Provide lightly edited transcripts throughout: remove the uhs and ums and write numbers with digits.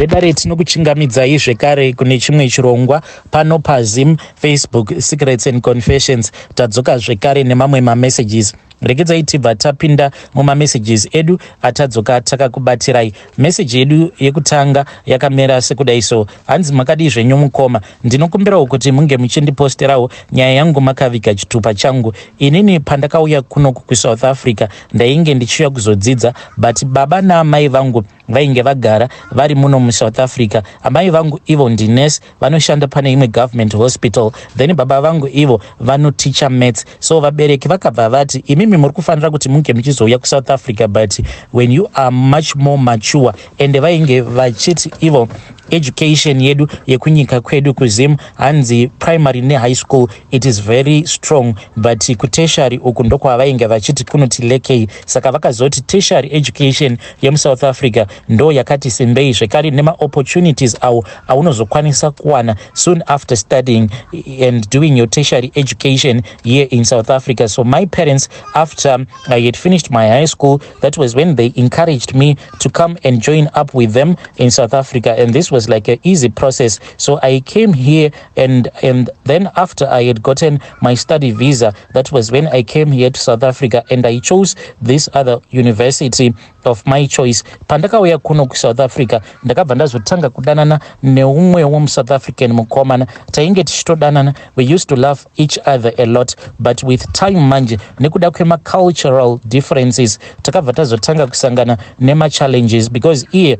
bedare tinokuchingamidzai zvekare kune chimwe chirongwa pano paZim Facebook Secrets and Confessions. Tadzoka zvekare nemamwe mamessages. Regedzai tibva tapinda mumamessages edu atadzoka takakubatirai. Message yedu yekutanga yakamera sekudai so: hanzi makadi zvenyu mukoma, ndinokumbirawo kuti munge muchindiposterawo nyaya yangu makaviga chitupa changu. Inini pandakauya kuno kuSouth Africa ndainge ndichiuya kuzodzidza, but baba naamai vangu vainge vagara vari muno muSouth Africa. Amai vangu ivo ndinurse vanoshanda pane imwe government hospital, then baba vangu ivo vanoticha maths. So vabereki vakabva vati imimi muri kufanira kuti munge muchizouya kuSouth Africa, but when you are much more mature. And vainge vachiti ivo education yedu yekunyika kwedu kuZim hanzi primary ne high school it is very strong, but kutertiary uku ndokwa vainge vachiti kunoti lekei. Saka vakazoti tertiary education yemuSouth Africa ndo yakati simbei zvekare nema opportunities aunozokwanisa kuwana soon after studying and doing your tertiary education here in South Africa. So my parents, after I had finished my high school, that was when they encouraged me to come and join up with them in South Africa, and this was like an easy process. So I came here, and then after I had gotten my study visa, that was when I came here to South Africa, and I chose this other university of my choice. Pandakauya kuno kuSouth Africa ndakabva ndazotanga kudanana neumwe womuSouth African mukomana. Tainge tichitodanana, we used to love each other a lot, but with time manje nekuda kwema-cultural differences takabva tazotanga kusangana nema-challenges, because iye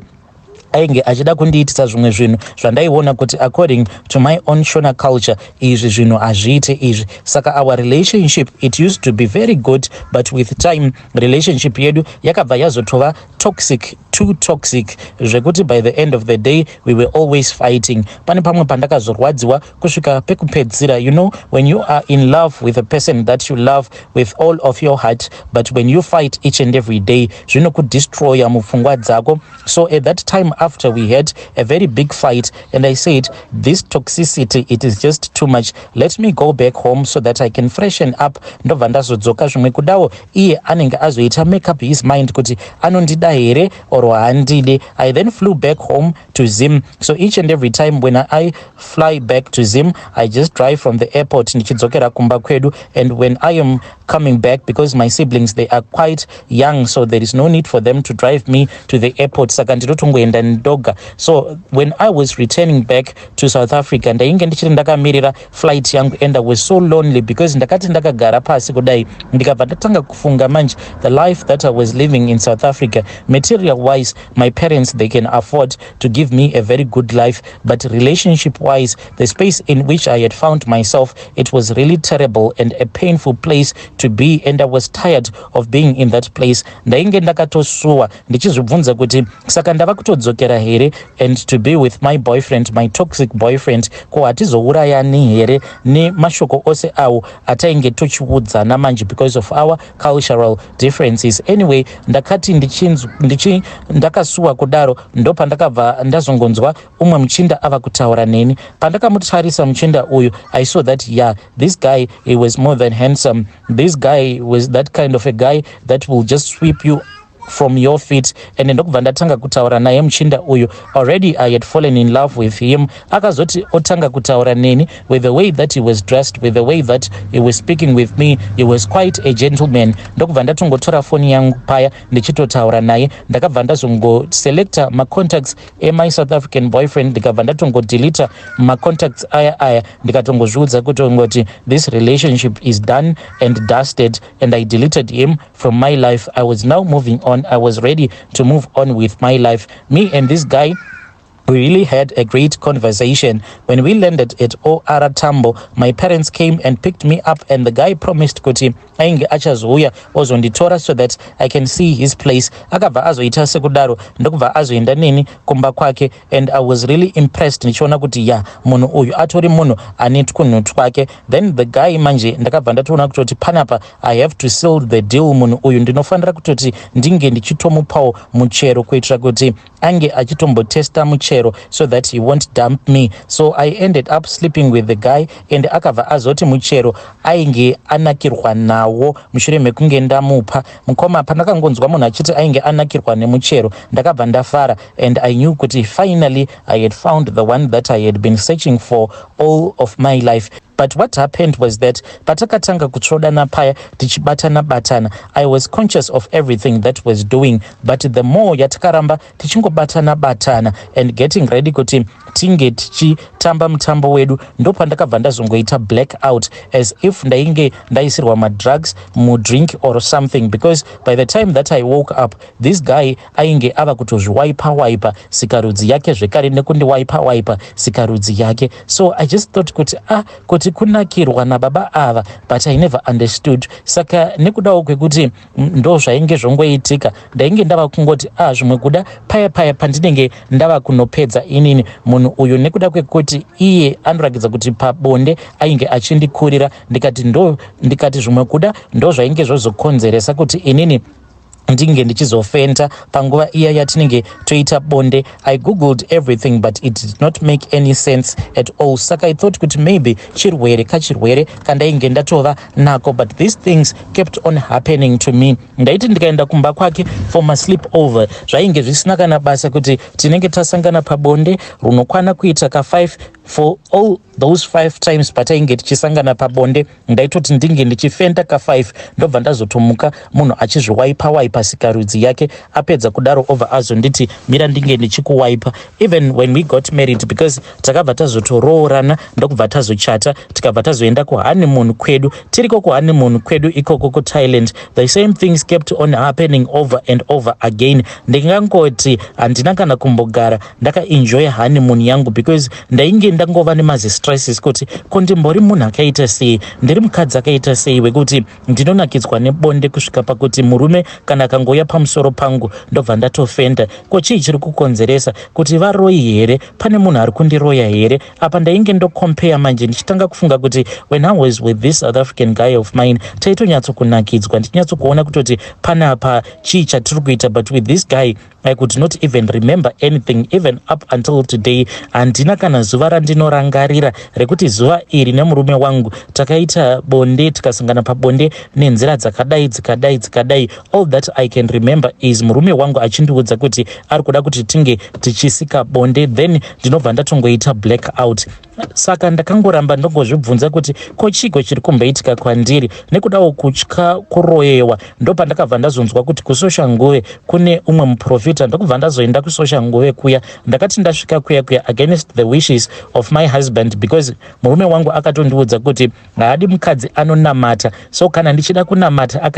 ainge achida kundiitisa zvimwe zvinhu zvandaiona kuti according to my own Shona culture izvi zvinhu hazviite izvi. Saka our relationship, it used to be very good, but with time relationship yedu yakabva yazotova toxic, too toxic, zvekuti by the end of the day we were always fighting. Pane pamwe pandakazorwadziwa kusvika pekupedzira. You know, when you are in love with a person that you love with all of your heart, but when you fight each and every day zvinokudestroya mupfungwa dzako. So at that time, after we had a very big fight, and I said, this toxicity, it is just too much. Let me go back home so that I can freshen up. Ndobva ndazodzoka zvimwe kudawo iye anenge azoita make up his mind kuti anondida here or haandide. I then flew back home to Zim. So each and every time when I fly back to Zim, I just drive from the airport nichidzokera kumba kwedu, and when I am coming back, because my siblings, they are quite young, so there is no need for them to drive me to the airport. Saka ndirotongoenda ndoga. So when I was returning back to South Africa, ndainge ndichiri ndakamirira flight yangu, and I was so lonely because ndakati ndakagara pasi kudai ndikabva ndatanga kufunga manje the life that I was living in South Africa. Material wise, my parents, they can afford to give me a very good life, but relationship wise, the space in which I had found myself, it was really terrible and a painful place to be, and I was tired of being in that place. Ndainge ndakatosuwa ndichizvibvunza kuti saka ndava kutodzokera here and to be with my boyfriend, my toxic boyfriend, ko hatizourayani here nemashoko ose awo atainge tochiudzana manje because of our cultural differences. Anyway, ndakati ndakasuwa kudaro ndo pandakabva ndazongonzwa umwe muchinda ava kutaura neni. Pandakamutarisa muchinda uyu, I saw that yeah, this guy, he was more than handsome. This guy was that kind of a guy that will just sweep you from your feet. And ndokubva ndatanga kutaura naye muchinda uyu. Already I had fallen in love with him. Akazoti otanga kutaura neni with the way that he was dressed, with the way that he was speaking with me. He was quite a gentleman. Ndokubva ndatongotora phone yangu paya ndichitotaura naye. Ndakabva ndazongoselecta ma-contacts my South African boyfriend. Ndikabva ndatongodeleta ma-contacts aya ndikatongozviudza kuti this relationship is done and dusted, and I deleted him from my life. I was now moving on. I was ready to move on with my life. Me and this guy, we really had a great conversation. When we landed at OR Tambo, my parents came and picked me up, and the guy promised kuti ainge achazouya ozonditora so that I can see his place. Akabva azoita sekudaro ndokubva azoenda neni kumba kwake, and I was really impressed nichiona kuti ya munhu uyu atori munhu ane twunhu twake. Then the guy manje ndakabva ndatoona kutoti panapa I have to seal the deal. Munhu uyu ndinofanira kutoti ndinge ndichitomupawo muchero kuitira kuti ange achitombotesta muchero muchero so that he won't dump me. So I ended up sleeping with the guy, and akabva azoti muchero ainge anakirwa nawo mushure mekunge ndamupa mukoma. Pandakangonzwa munhu achiti ainge anakirwa nemuchero, ndakabva ndafara, and I knew kuti finally I had found the one that I had been searching for all of my life. But what happened was that patakatanga kutsvodana paya tichibatana, I was conscious of everything that was doing, but the more yatakaramba tichingobatana and getting ready kuti tinge tichitamba mutambo wedu, ndo pandakabva ndazongoita black out as if ndainge ndaisirwa madrugs mudrink or something, because by the time that I woke up this guy ainge ava kutozviwaipa sikarudzi yake zvekare nekundiwaipa sikarudzi yake. So I just thought kuti kunakirwa nababa ava, but I never understood. Saka nekudawo kwekuti ndo zvainge zvongoitika, ndainge ndava kungoti zvimwe kuda paya pandinenge ndava kunopedza inini munhu uyu, nekuda kwekuti iye anoratidza kuti pabonde ainge achindikurira, ndikati zvimwe kuda ndo zvainge zvozokonzeresa kuti inini ndinge ndichizofenta panguva iya yatinenge toita bonde. I googled everything but it did not make any sense at all. Saka I thought kuti maybe kachirwere kandainge ndatova nako, but these things kept on happening to me. Ndaiti ndikaenda kumba kwake for my sleep over, zvainge zvisina kana basa kuti tinenge tasangana pabonde runokwana kuita ka5 for all those 5 times patainge tichisangana pabonde. Ndaitoti ndinge ndichifenta ka5 ndobva ndazotomuka munhu achizviwaipa sikarudzi yake, apedza kudaro over azonditi mira ndinge ndichikuwaipa. Even when we got married, because takabva tazotoroorana ndokubva tazochata, tikabva tazoenda kuhoneymoon kwedu. Tiriko kuhoneymoon kwedu ikoko kuThailand, the same things kept on happening over and over again. Ndingangoti handina kana kumbogara ndakaenjoy honeymoon yangu, because ndainge ndangova nemazistresses kuti kondimbori munhu akaita sei, ndiri mukadzi akaita sei wekuti ndinonakidzwa nebonde kusvika pakuti murume kana kangoya pamusoro pangu ndobva ndatofenda. Ko chii chiri kukonzeresa? Kuti varoyi here? Pane munhu ari kundiroya here? Apa ndainge ndocompare manje ndichitanga kufunga kuti when I was with this South African guy of mine taitonyatsokunakidzwa, ndichinyatsokuona kutoti panapa chii chatiri kuita, but with this guy I could not even remember anything even up until today. Handina kana zuva randinorangarira rekuti zuva iri nemurume wangu takaita bonde, tikasangana pabonde nenzira dzakadai. All that I can remember is murume wangu achindiudza kuti ari kuda kuti tinge tichisika bonde, then ndinobva ndatongoita black out. Saka ndakangoramba ndongozvibvunza kuti kochiko chiri kumboitika kwandiri. Nekudawo kutya kuroyewa ndopandakabva ndazonzwa kuti kusosha nguve kune umwe muprofita, ndokubva ndazoenda kusosha nguve kuya. Ndakati ndasvika kuya against the wishes of my husband, because murume wangu akatondiudza kuti haadi mukadzi anonamata, so kana ndichida kunamata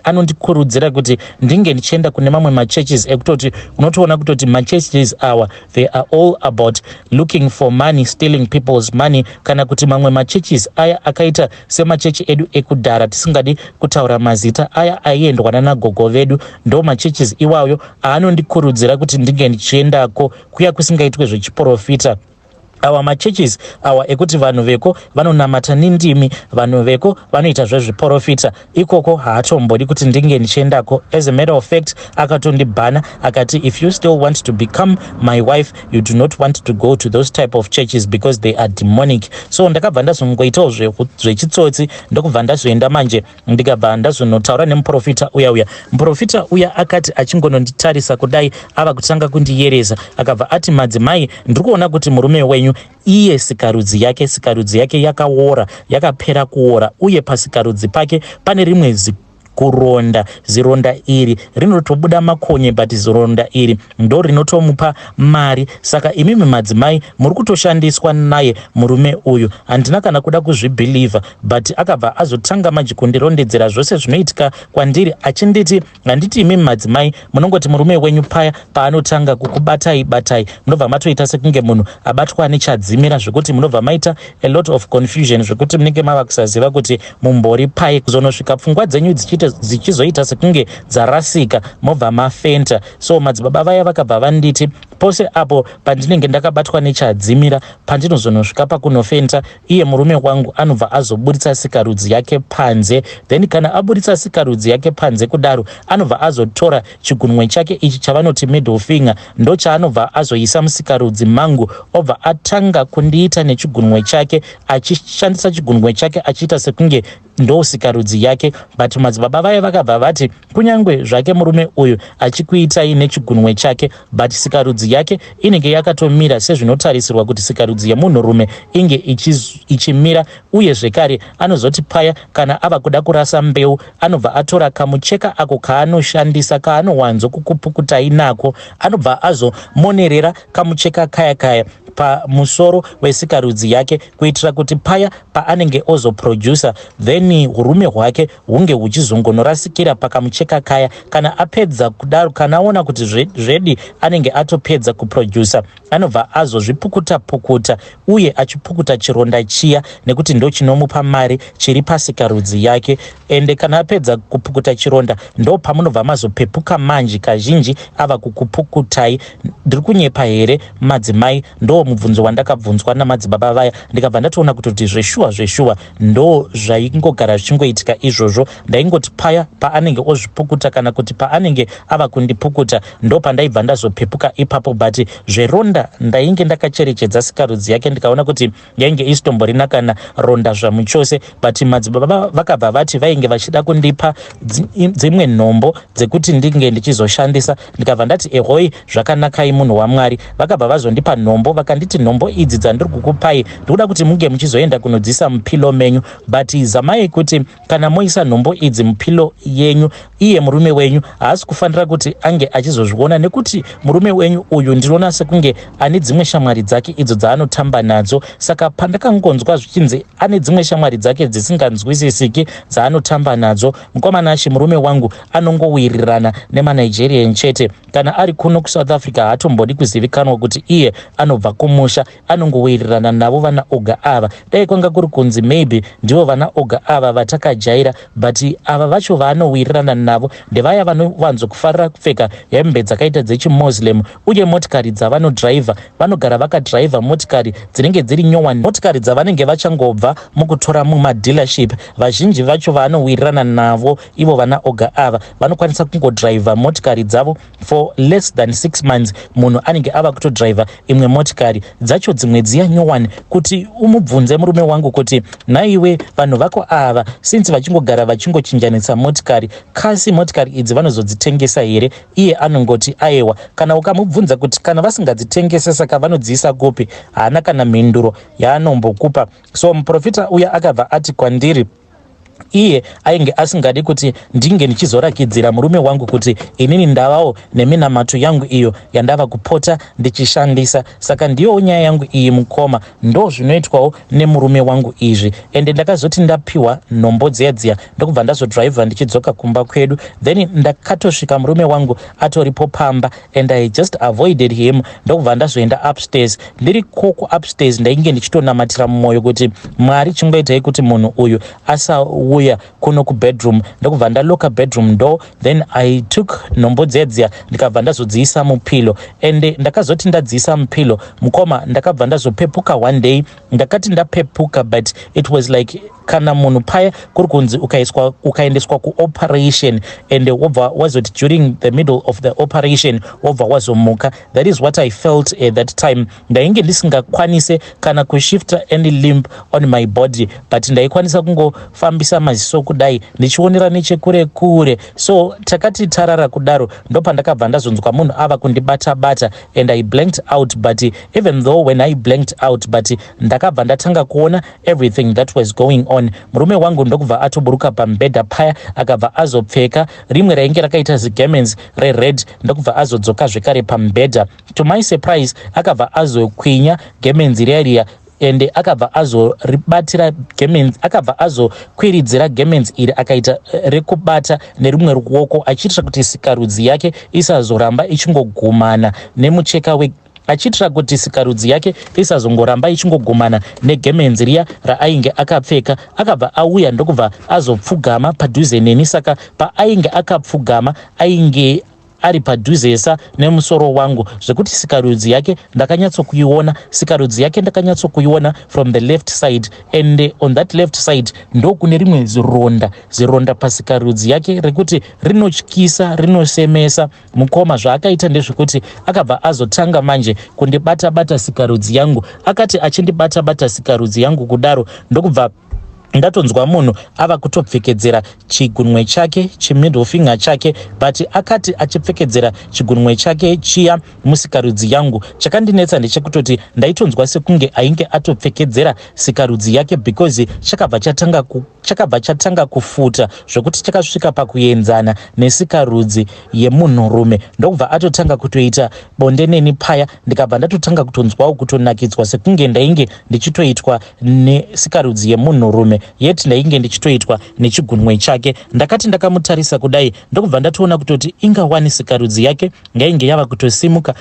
anondikurudzira kuti ndinge ndichienda kune mamwe machurches ekutoti unotoona kutoti machurches awa they are all about looking for money, stealing people's money, kana kuti mamwe machurches aya akaita semachechi edu ekudhara tisingadi kutaura mazita, aya aiendwana nagogo vedu, ndo machurches iwayo aanondikurudzira kuti ndinge ndichiendako kuya kusingaitwe zvechiprofita. Awa machurches awa ekuti vanhu veko vanonamata nindimi, vanhu veko vanoita zvezviprofita, ikoko haatombodi kuti ndinge ndichiendako. As a matter of fact akatondibhana akati if you still want to become my wife you do not want to go to those type of churches because they are demonic. So ndakabva ndazongoitawo zvechitsotsi ndokubva ndazoenda manje ndikabva ndazonotaura nemuprofita uya. Muprofita uya akati achingononditarisa kudai ava kutanga kundiyeresa akabva ati madzimai, ndiri kuona kuti murume wenyu iye sikarudzi yake yakaora, yakapera kuora, uye pasikarudzi pake pane rimwe kuronda. Zironda iri rinotobuda makonye, but zironda iri ndo rinotomupa mari. Saka imimi madzimai muri kutoshandiswa naye murume uyu. Handina kana kuda kuzvibhilivha, but akabva azotanga manje kundirondedzera zvose zvinoitika kwandiri achinditi handiti imimi madzimai munongoti murume wenyu paya paanotanga kukubatai munobva matoita sekunge munhu abatwa nechadzimira, zvekuti munobva maita a lot of confusion, zvekuti munenge mava kusaziva kuti mumbori pai, kuzonosvika pfungwa dzenyu dzichizoita sekunge dzarasika mobva mafenta. So madzibaba vaya vakabva vanditi pose apo pandinenge ndakabatwa nechadzimira pandinozonosvika pakunofenta, iye murume wangu anobva azoburitsa sikarudzi yake panze. Then kana aburitsa sikarudzi yake panze kudaro, anobva azotora chigunwe chake ichi chavanoti middle finger, ndo chaanobva azoisa musikarudzi mangu, obva atanga kundiita nechigunwe chake, achishandisa chigunwe chake achiita sekunge ndo sikarudzi yake. But madzibaba vaye vakabva vati kunyangwe zvake murume uyu achikuitai nechigunwe chake, but sikarudzi yake inenge yakatomira sezvinotarisirwa kuti sikarudzi yemunhurume inge ichimira. Uye zvekare anozoti paya kana ava kuda kurasa mbeu, anobva atora kamucheka ako kaanoshandisa kaanowanzo kukupukutai nako, anobva azomonerera kamucheka kaya kaya pamusoro wesikarudzi yake, kuitira kuti paya paanenge ozoproducer, then urume hwake hunge huchizongonorasikira pakamucheka kaya. Kana apedza kudaro, kana aona kuti zvedi anenge atopedza kuproducer, anobva azozvipukuta pukuta uye achipukuta chironda chiya, nekuti ndo chinomupa mari chiri pasikarudzi yake. Ende kana apedza kupukuta chironda, ndo pamunobva mazopepuka manji kazhinji ava kukupukutai. Ndiri kunyepa here madzimai? Ndo mubvunzo wandakabvunzwa namadzibaba vaya, ndikabva ndatoona kuti zveshuwa ndo zvaingogara zvichingoitika izvozvo. Ndaingoti paya paanenge ozvipukuta kana kuti paanenge ava kundipukuta, ndo pandaibva ndazopepuka ipapo. But zveronda ndainge ndakacherechedza sikarudzi yake, ndikaona kuti yainge isitomborina kana ronda zvamuchose. But madzibaba vakabva vati vainge vachida kundipa dzimwe nhombo dzekuti ndinge ndichizoshandisa. Ndikabva ndati ehoi, zvakanakai munhu waMwari. Vakabva vazondipa nhombo, vakanditi nhombo idzi dzandiri kukupai ndikuda kuti munge muchizoenda kunodzisa mupilo menyu, but zamai kuti kana moisa nhombo idzi mupilo yenyu, iye murume wenyu haasi kufanira kuti ange achizozviona, nekuti murume wenyu uyu ndinoona sekunge ane dzimwe shamwari dzake idzo dzaanotamba nadzo. Saka pandakangonzwa zvichinzi ane dzimwe shamwari dzake dzisinganzwisisiki dzaanotamba nadzo, mukomana ashi murume wangu anongowirirana nemanigerian chete. Kana ari kuno kuSouth Africa haatombodi kuzivikanwa kuti iye anobva kumusha, anongowirirana navo vana oga ava. Dai kwanga kuri kunzi maybe ndivo vana oga ava vatakajaira, but ava vacho vaanowirirana navo ndevaya vanovanzo kufarira kupfeka hembe dzakaita dzechimuslim, uye motikari dzavanodhiraivha vanogara vakadhiraivha motikari dzinenge dziri nyowani, motikari dzavanenge vachangobva mukutora mumadealership. Vazhinji vacho vaanowirirana navo ivo vana oga ava vanokwanisa kungodhiraivha motikari dzavo for less than 6 months. Munhu anenge ava kutodhiraivha imwe motikari dzacho dzimwe dziya nyowani, kuti umubvunze murume wangu kuti naiwe vanhu vako ava since vachingogara vachingochinjanisa motikari, kasi motikari idzi vanozodzitengesa here? Iye anongoti aiwa. Kana ukamubvunza kuti kana vasingadzitengesa saka vanodziisa kupi, haana kana mhinduro yaanombokupa. So muprofita uya akabva ati kwandiri iye ainge asingadi kuti ndinge ndichizorakidzira murume wangu kuti inini ndavawo neminamato yangu iyo yandava kupota ndichishandisa. Saka ndiyo nyaya yangu iyi mukoma, ndo zvinoitwawo nemurume wangu izvi. Ende ndakazoti ndapiwa nhombo dziya ndokubva ndazodhiraivha ndichidzoka kumba kwedu, then ndakatosvika murume wangu atoripo pamba, and I just avoided him. Ndokubva ndazoenda upstairs. Ndiri koko upstairs ndainge ndichitonamatira mumwoyo kuti Mwari chimboitai kuti munhu uyu asauya kuno kubedroom. Ndokubva ndaloka bedroom door, then I took nhombo dziya ndikabva ndazodziisa mupilo. Ende ndakazoti ndadziisa mupilo mukoma, ndakabva ndazopepuka one day. Ndakati ndapepuka, but it was like kana munhu paya kuri kunzi ukaendeswa kuoperation and wobva wazoti during the middle of the operation wobva wazomuka. That is what I felt at that time. Ndainge ndisingakwanise kana kushifta any limb on my body, but ndaikwanisa kungofambisa maziso kudai ndichionera nechekure kure. So takati tarara kudaro ndopandakabva ndazonzwa munhu ava kundibata and I blanked out. But even though when I blanked out, but ndakabva ndatanga kuona everything that was going on. Murume wangu ndokubva atoburuka pambedha paya akabva azopfeka rimwe rainge rakaita zigemens rered, ndokubva azodzoka zvekare pambedha. To my surprise akabva azokwinya gemens riya ende akabva azoribatira gemens, akabva azokwiridzira gemens iri akaita rekubata nerimwe ruoko, achiitira kuti sikarudzi yake isazoramba ichingogumana nemucheka achiitira kuti sikarudzi yake isazongoramba ichingogumana negemenzi riya raainge akapfeka. Akabva auya ndokubva azopfugama padhuze neni. Saka paainge akapfugama ainge ari padhuzesa nemusoro wangu zvekuti sikarudzi yake ndakanyatsokuiona, sikarudzi yake ndakanyatsokuiona from the left side, and on that left side ndokune rimwe zironda pasikarudzi yake rekuti rinotyisa, rinosemesa. Mukoma zvaakaita ndezvekuti akabva azotanga manje kundibata-bata sikarudzi yangu. Akati achindibata-bata sikarudzi yangu kudaro, ndokubva ndatonzwa munhu ava kutopfekedzera chigunwe chake chimiddle finger chake, but akati achipfekedzera chigunwe chake chiya musikarudzi yangu, chakandinetsa ndechekutoti ndaitonzwa sekunge ainge atopfekedzera sikarudzi yake because chakabva chatanga kufuta zvokuti chakasvika pakuenzana nesikarudzi yemunhurume, ndokubva atotanga kutoita bonde neni paya. Ndikabva ndatotanga kutonzwawo kutonakidzwa sekunge ndainge ndichitoitwa nesikarudzi yemunhurume, yeti ndainge ndichitoitwa nechigunwe chake. Ndakati ndakamutarisa kudai, ndokubva ndatoona kutoti ingawani sikarudzi yake ngainge yava kutosimuka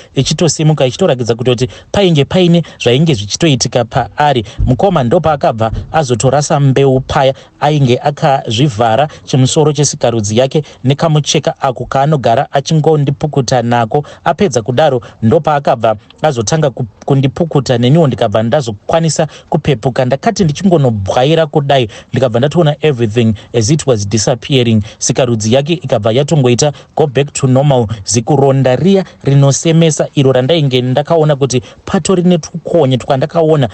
ichitoratidza kutoti painge paine zvainge zvichitoitika paari. Mukoma ndopaakabva azotorasa mbeu paya, ainge akazvivhara chimusoro chesikarudzi yake nekamucheka ako kaanogara achingondipukuta nako. Apedza kudaro ndopaakabva azotanga kundipukuta, neniwo ndikabva ndazokwanisa kupepuka. Ndakati ndichingonobwaira kudai, ndikabva ndatoona everything as it was disappearing. Sikarudzi yake ikabva yatongoita go back to normal. Zikuronda riya rinosemesa iro randainge ndakaona kuti patori netukonye twandakaona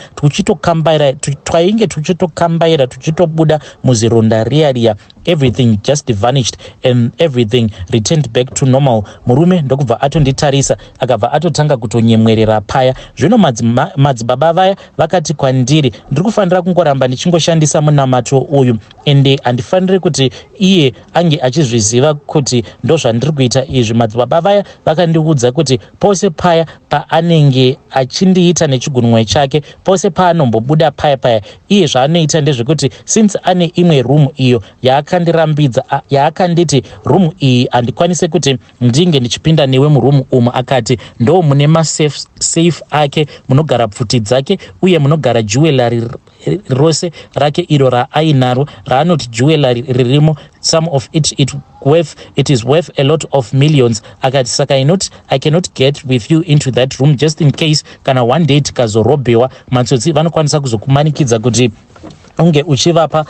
twainge tuchitokambaira tuchitobuda muzironda riya, everything just vanished and everything returned back to normal. Murume ndokubva atonditarisa akabva atotanga kutonyemwerera paya. Zvino madzibaba vaya vakati kwandiri ndiri kufanira kungoramba ndichingoshandisa munamato uyu, ende handifaniri kuti iye ange achizviziva kuti ndozvandiri kuita izvi. Madzibaba vaya vakandiudza kuti pose paya paanenge achindiita nechigunwe chake, pose paanombobuda paya iye zvaanoita ndezvekuti since ane imwe room iyo yaakandirambidza, yaakanditi room iyi handikwanise kuti ndinge ndichipinda newe muroom umu, akati ndo mune masafe ake, munogara pfuti dzake uye munogara jewelry rose rake iro raainaro raanoti jewelry ririmo, some of it is worth a lot of millions. Akati saka I cannot get with you into that room just in case kana one day tikazorobewa matsotsi vanokwanisa kuzokumanikidza kuti unge uchivapa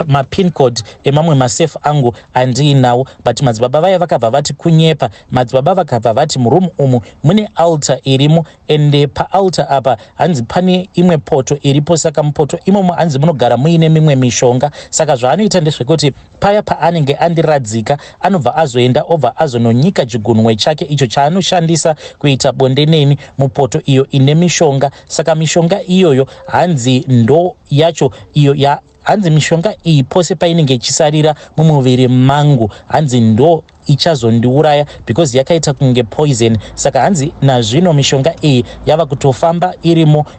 mapin code emamwe masafe angu andiinawo. But madzibaba vaya vakabva vati kunyepa. Madzibaba vakabva vati muroom umu mune altar irimo, ende paaltar apa hanzi pane imwe poto iripo, saka mupoto imomo hanzi munogara muine mimwe mishonga. Saka zvaanoita ndezvekuti paya paanenge andiradzika anobva azoenda obva azononyika chigunwe chake icho chaanoshandisa kuita bonde neni mupoto iyo ine mishonga. Saka mishonga iyoyo hanzi ndo yacho iyo hanzi mishonga iyi pose painenge ichisarira mumuviri mangu hanzi ndo ichazondiuraya because yakaita kunge poison. Saka hanzi nazvino mishonga iyi yava kutofamba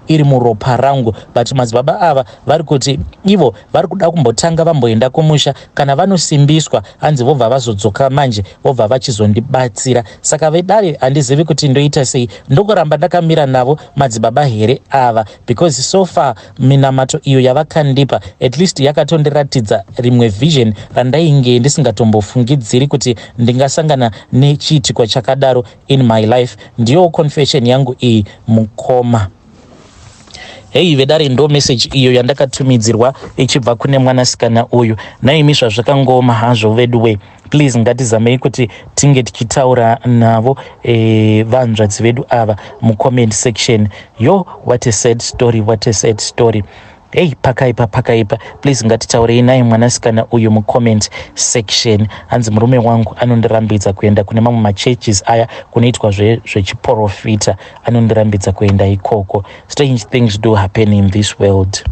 iri muropa rangu. But madzibaba ava vari kuti ivo vari kuda kumbotanga vamboenda kumusha, kana vanosimbiswa hanzi vobva vazodzoka manje vobva vachizondibatsira. Saka vedare handizivi kuti ndoita sei, ndokuramba ndakamira navo madzibaba here ava because so far minamato iyo yavakandipa at least yakatondiratidza rimwe vision randainge ndisingatombofungidziri kuti ndingasangana nechiitiko chakadaro in my life. Ndiyo confession yangu iyi mukoma. Hei vedare ndo message iyo yandakatumidzirwa ichibva kune mwanasikana uyu. Naimi zvazvakangoma hazvo veduwe, please ngatizamei kuti tinge tichitaura navo vanzvadzi vedu ava mucomment section. Yo, what a sad story. Hey, pakaipa please ngatitaurei naye mwanasikana uyu mucomment section. Hanzi murume wangu anondirambidza kuenda kune mamwe machurches aya kunoitwa zvechiprofita, anondirambidza kuenda ikoko. Strange things do happen in this world.